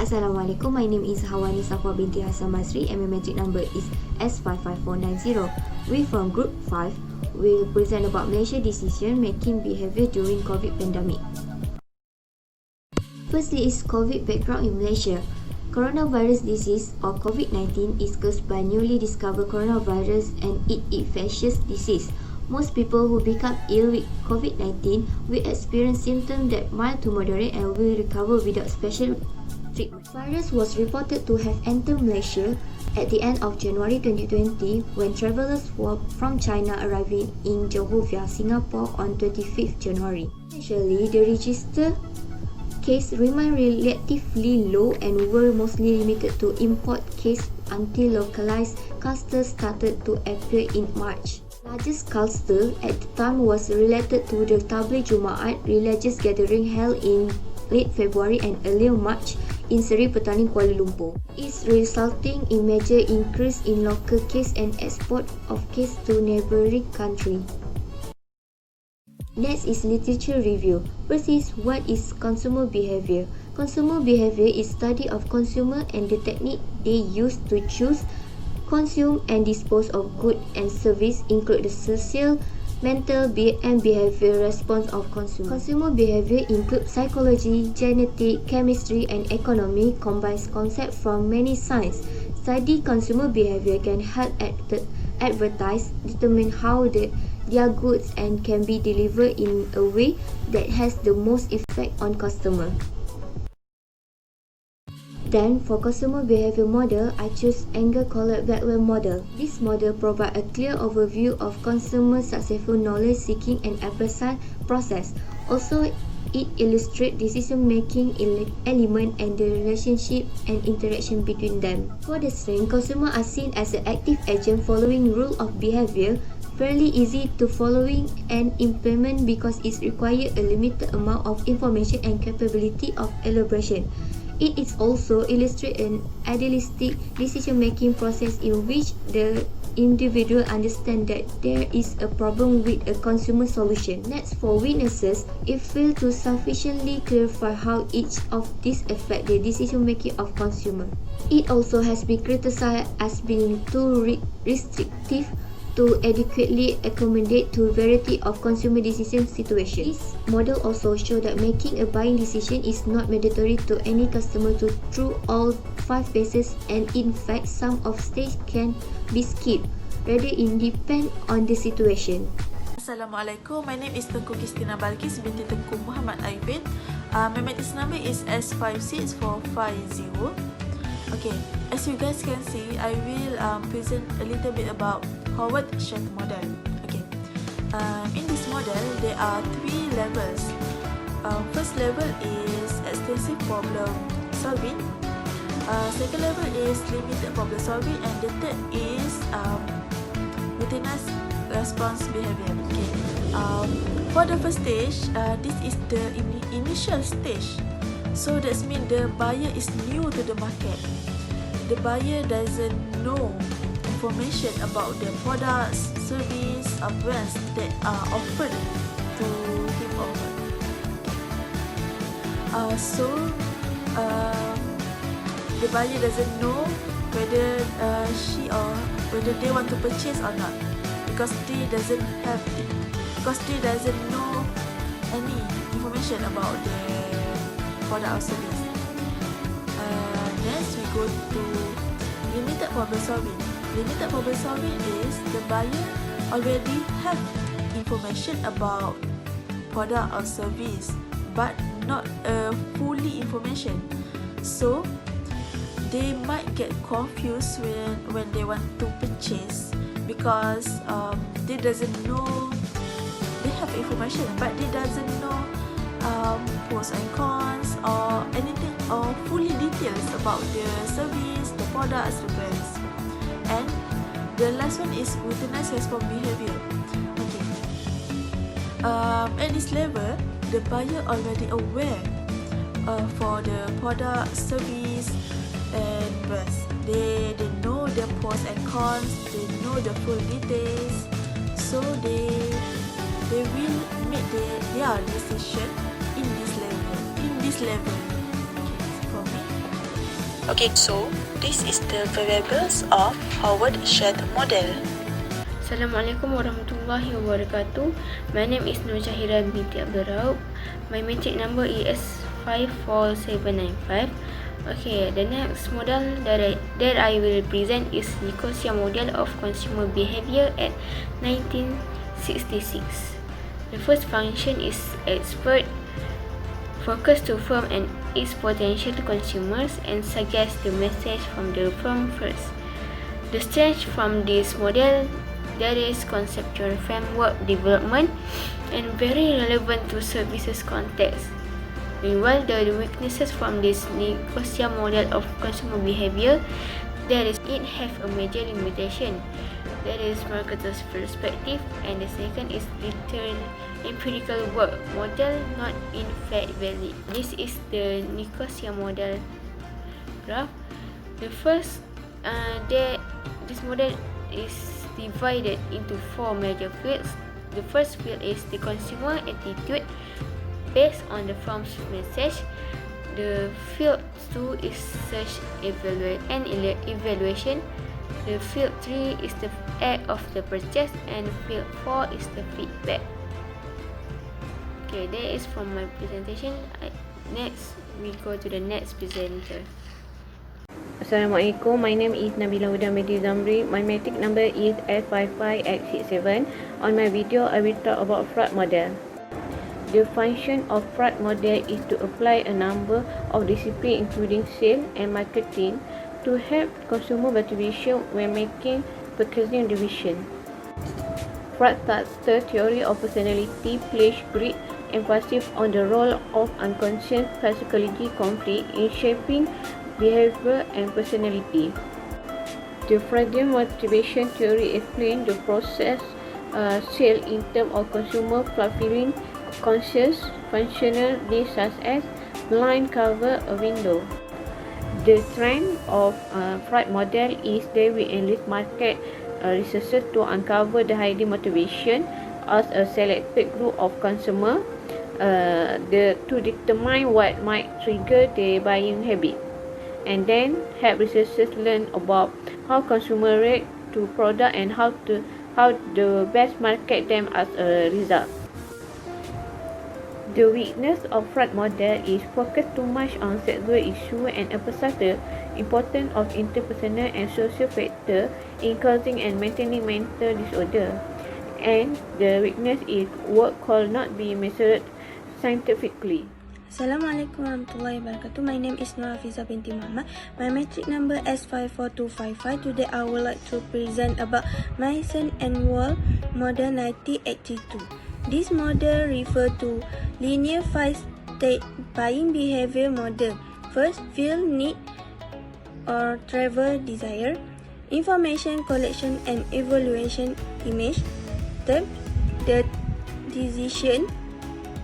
Assalamualaikum, my name is Hawani Safwa binti Hassan Masri and my magic number is S55490. We from Group 5 will present about Malaysia decision making behaviour during COVID pandemic. Firstly is COVID background in Malaysia. Coronavirus disease or COVID-19 is caused by newly discovered coronavirus and infectious disease. Most people who become ill with COVID-19 will experience symptoms that mild to moderate and will recover without special treatment. Virus was reported to have entered Malaysia at the end of January 2020 when travellers were from China arriving in Johor via Singapore on 25th January. Initially, the registered cases remained relatively low and were mostly limited to import cases until localized clusters started to appear in March. Largest cluster at the time was related to the Tabligh Jumaat religious gathering held in late February and early March in Seri Petaling, Kuala Lumpur. It's resulting in major increase in local case and export of case to neighbouring country. Next is literature review. First is what is consumer behaviour. Consumer behaviour is study of consumer and the technique they use to choose, consume and dispose of goods and service include the social, mental and behavioral response of consumer. Consumer behavior includes psychology, genetic, chemistry and economy, combines concepts from many sciences. Study consumer behavior can help advertise, determine how their goods and can be delivered in a way that has the most effect on customer. Then, for consumer behavior model, I choose Engel-Collett-Blackwell model. This model provides a clear overview of consumer successful knowledge seeking and appraisal process. Also, it illustrates decision-making element and the relationship and interaction between them. For the strength, consumers are seen as an active agent following rule of behavior, fairly easy to following and implement because it requires a limited amount of information and capability of elaboration. It is also illustrate an idealistic decision-making process in which the individual understands that there is a problem with a consumer solution. Next, for weaknesses, it failed to sufficiently clarify how each of these affect the decision-making of consumer. It also has been criticized as being too restrictive to adequately accommodate to a variety of consumer decision situations. This model also shows that making a buying decision is not mandatory to any customer through all 5 phases and in fact some of stage can be skipped. Rather it depends on the situation. Assalamualaikum, my name is Tengku Kristina Balkis binti Tengku Muhammad Aibin. My matrix number is S56450. Okay, as you guys can see, I will present a little bit about Howard Schacht model. Okay, in this model, there are 3 levels. First level is extensive problem solving. Second level is limited problem solving, and the third is routinized response behavior. Okay, for the first stage, this is the initial stage. So that means the buyer is new to the market. The buyer doesn't know information about the products, service, or brands that are offered to him or her. The buyer doesn't know whether whether they want to purchase or not because they doesn't know any information about the product or service. Next, we go to limited problem solving. Limited problem solving is the buyer already have information about product or service but not fully information. So they might get confused when they want to purchase because they doesn't know, they have information but they doesn't know pros and cons or anything or fully details about the service, the products, the brands. And the last one is routinized response behavior. Okay. At this level, the buyer already aware for the product, service, and brands. They know the pros and cons. They know the full details. So they will make their decision in this level. Okay, for me, Okay, so this is the variables of Howard shared model. Assalamualaikum warahmatullahi wabarakatuh. My name is Nur Zahira binti Abdul Raub. My matric number is 54795. Okay, the next model that I will present is Nicosia model of consumer behavior at 1966. The first function is expert focus to firm and its potential consumers and suggest the message from the firm first. The strength from this model, there is conceptual framework development and very relevant to services context. Meanwhile, the weaknesses from this Nicosia model of consumer behavior, there is it have a major limitation. That is marketer's perspective, and the second is return empirical work model not in fact valid. This is the Nicosia model graph. The first, this model is divided into 4 major fields. The first field is the consumer attitude based on the firm's message. The field 2 is search and evaluation. The field 3 is the act of the purchase, and field 4 is the feedback. Okay, that is from my presentation. Next, we go to the next presenter. Assalamualaikum, my name is Nabila Huda Mehdi Zamri. My matric number is S55X67. On my video, I will talk about fraud model. The function of fraud model is to apply a number of disciplines including sales and marketing to help consumer motivation when making purchasing decisions. Fraud starter theory of personality places great emphasis on the role of unconscious psychology conflict in shaping behavior and personality. The Freudian motivation theory explains the process sale in terms of consumer fulfilling conscious functional needs such as blind cover a window. The strength of Freud model is they will enlist market researchers to uncover the hidden motivation as a selected group of consumers to determine what might trigger their buying habit, and then help researchers learn about how consumers react to product and how the best market them as a result. The weakness of fraud model is focus too much on sexual issue and emphasize the importance of interpersonal and social factors in causing and maintaining mental disorder. And the weakness is work could not be measured scientifically. Assalamualaikum warahmatullahi wabarakatuh. My name is Nur Hafiza binti Muhammad. My matric number S54255. Today I would like to present about Mason and Wall model 1982. This model refers to linear 5-state buying behavior model. First, feel, need or travel desire. Information collection and evaluation image. Third, the decision,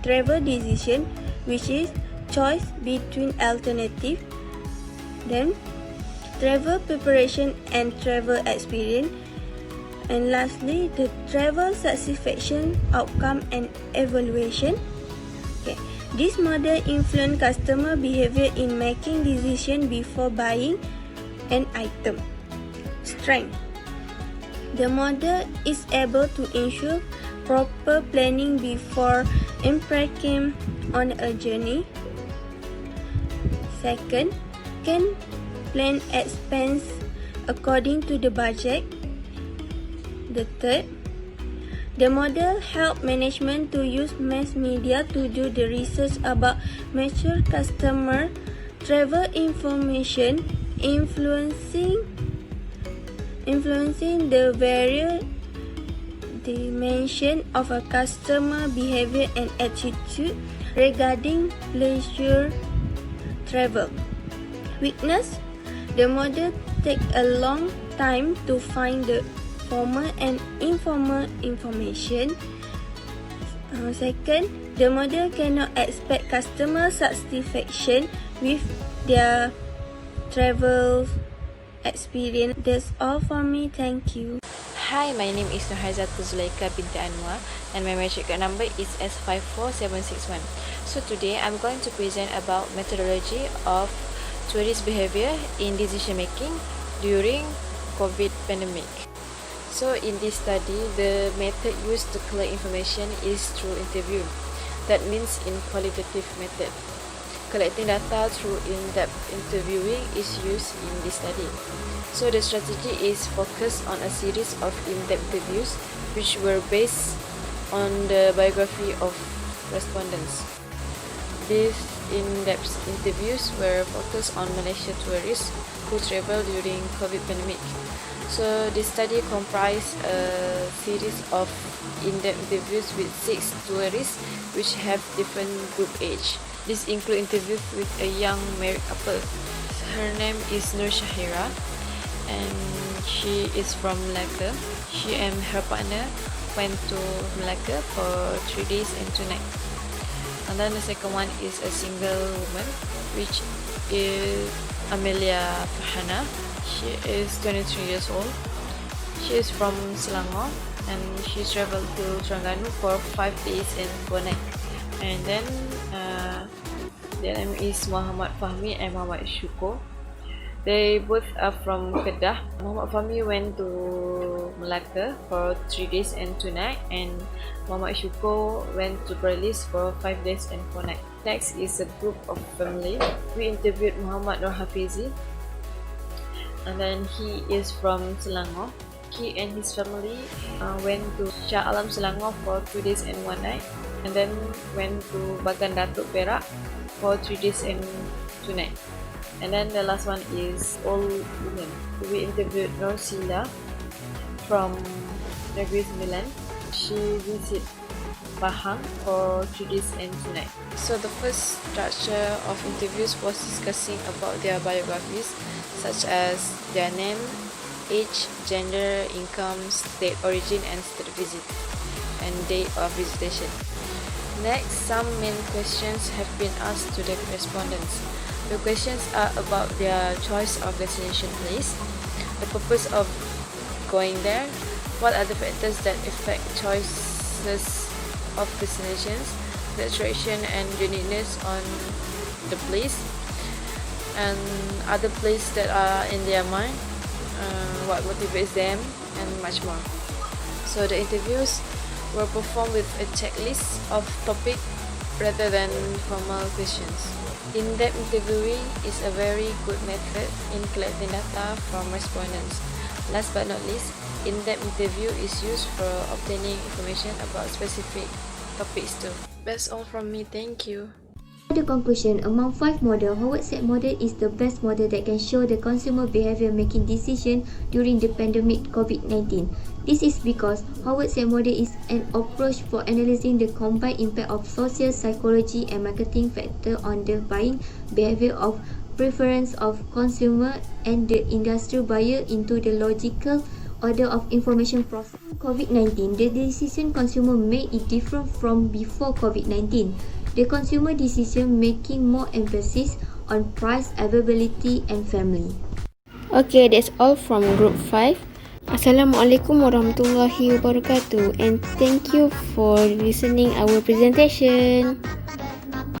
travel decision, which is choice between alternative. Then travel preparation and travel experience. And lastly, the travel satisfaction, outcome and evaluation. Okay. This model influence customer behavior in making decision before buying an item. Strength. The model is able to ensure proper planning before embarking on a journey. Second, can plan expense according to the budget. The third, the model help management to use mass media to do the research about mature customer travel information, influencing the various dimension of a customer behavior and attitude regarding leisure travel. Weakness, the model take a long time to find the formal and informal information. Second, the model cannot expect customer satisfaction with their travel experience. That's all for me. Thank you. Hi, my name is Nurhaizatul Zulaika binti Anwar and my matric number is S54761. So today I'm going to present about methodology of tourist behavior in decision making during COVID pandemic. So in this study, the method used to collect information is through interview. That means in qualitative method. Collecting data through in-depth interviewing is used in this study. So the strategy is focused on a series of in-depth interviews which were based on the biography of respondents. These in-depth interviews were focused on Malaysia tourists who traveled during COVID pandemic. So this study comprised a series of in-depth interviews with 6 tourists which have different group age. This include interviews with a young married couple. Her name is Nur Shahira and she is from Malacca. She and her partner went to Malacca for 3 days and 2 nights. And then the second one is a single woman, which is Amelia Farhana. She is 23 years old. She is from Selangor and she traveled to Terengganu for 5 days and 4 nights. And then their name is Muhammad Fahmi and Muhammad Syukur. They both are from Kedah. Muhammad Fahmi went to Malacca for 3 days and 2 nights, and Muhammad Syukur went to Perlis for 5 days and 4 nights. Next is a group of family. We interviewed Muhammad Nur Hafizi, and then he is from Selangor. He and his family went to Shah Alam Selangor for 2 days and 1 night, and then went to Bagan Datuk Perak for 3 days and 2 nights. And then the last one is old woman. We interviewed Norsila from Negeri Sembilan. She visited Pahang for 3 days and 2 nights. So the first structure of interviews was discussing about their biographies, such as their name, age, gender, income, state origin, and state visit, and date of visitation. Next, some main questions have been asked to the respondents. The questions are about their choice of destination place, the purpose of going there, what are the factors that affect choices of destinations, the attraction and uniqueness on the place, and other places that are in their mind, what motivates them, and much more. So the interviews were performed with a checklist of topic rather than formal questions. In-depth interviewing is a very good method in collecting data from respondents. Last but not least, in-depth interview is used for obtaining information about specific topics too. That's all from me, thank you. The conclusion, among 5 models, Howard-Said model is the best model that can show the consumer behavior making decision during the pandemic COVID-19. This is because Howard-Said model is an approach for analyzing the combined impact of social, psychology and marketing factor on the buying behavior of preference of consumer and the industrial buyer into the logical order of information process. COVID-19, the decision consumer made is different from before COVID-19. The consumer decision making more emphasis on price, availability and family. Okay, that's all from group 5. Assalamualaikum warahmatullahi wabarakatuh, and thank you for listening our presentation.